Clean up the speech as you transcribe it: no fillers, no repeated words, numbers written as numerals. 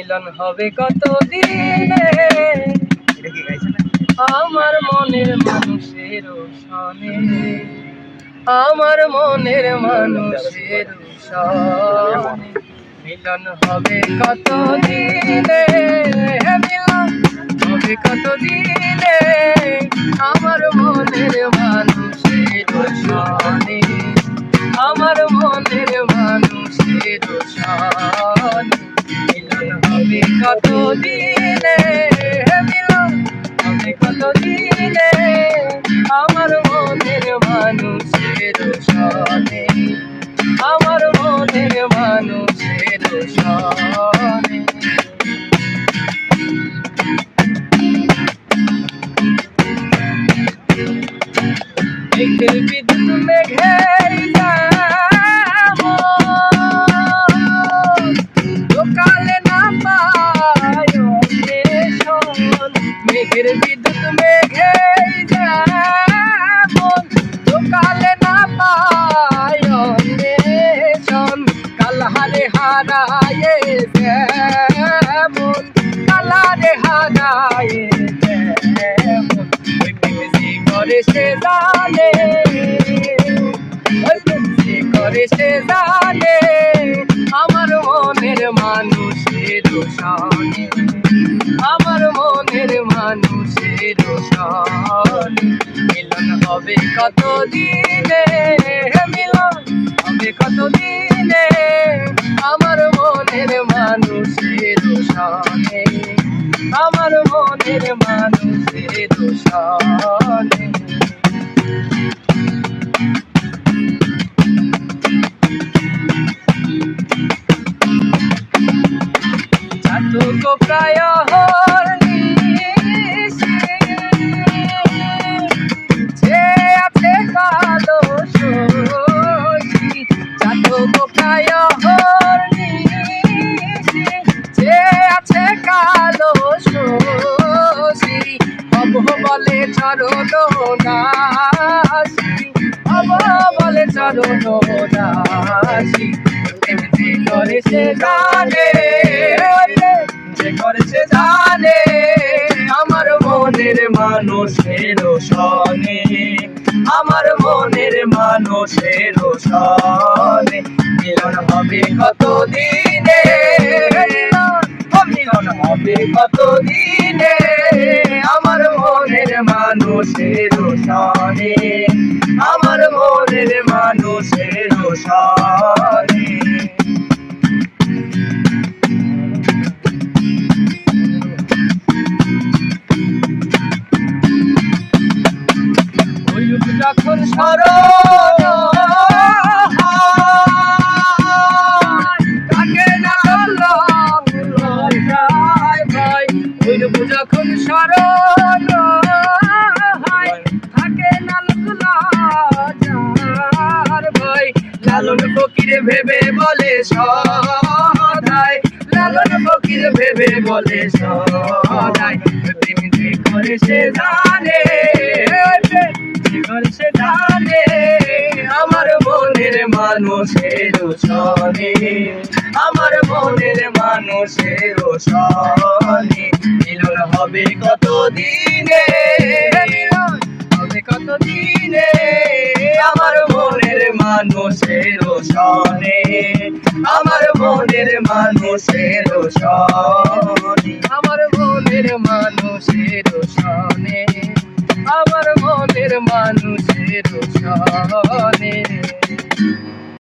মিলন হবে কত দিনে আমার মনের মানুষের সনে, আমার মনের মানুষের সনে মিলন হবে কত দিনে, মিলন হবে কত দিনে আমার মনের মানুষের সনে, আমার মনের মানুষের সনে মিলন হবে কত দিনে, মিলন হবে কত দিনে আমার মনের মানুষের সনে, আমার মনের মানুষের সনে। মেঘের বিদ্যুৎ মেঘের লোকালে না পায় অন্বেষণ, মেঘের বিদ্যুৎ মেঘের যেমন লোকালে না পায় অন্বেষণ, কালহারে হারায়ে যেমন, কালারে হারায়ে যেমন ওই প্রেমে করে সে জানে, ওই প্রেমে করে সে জানে আমার মনের মানুষের সনে, আমার মনের মানুষের সনে মিলন হবে কত দিনে, মিলন হবে কত দিনে আমার মনের মানুষের সনে, আমার মনের মানুষের সনে। চাতক প্রায় যে আছে কালো শশী, চাতক প্রায় যে আছে কালো শশী, অব বলে চরণ দাসী, অব বলে চরণ দাসী যে করে সে জানে, যে করে সে জানে আমার মনের মানুষের সনে, আমার মনের মানুষের সনে মিলন হবে কত দিনে, মিলন হবে কত দিনে আমার মনের মানুষের সনে, আমার মনের মানুষের সনে। যখন স্মরণ থাকে না ভাই, ওইরূপ যখন স্মরণ থাকে না লজ্জার ভয়, লালন ফকির ভেবে বলে সদাই, লালন ফকির ভেবে বলে সদাই প্রেম যে করে সে জানে, সে জানে আমার মনের মানুষের সনে, আমার মনের মানুষের সনে মিলন হবে কত দিনে, মিলন হবে কত দিনে আমার মনের মানুষের সনে, আমার মনের মানুষের সনে, আমার মনের মানুষের সনে, আমার মনের মানুষের সনে।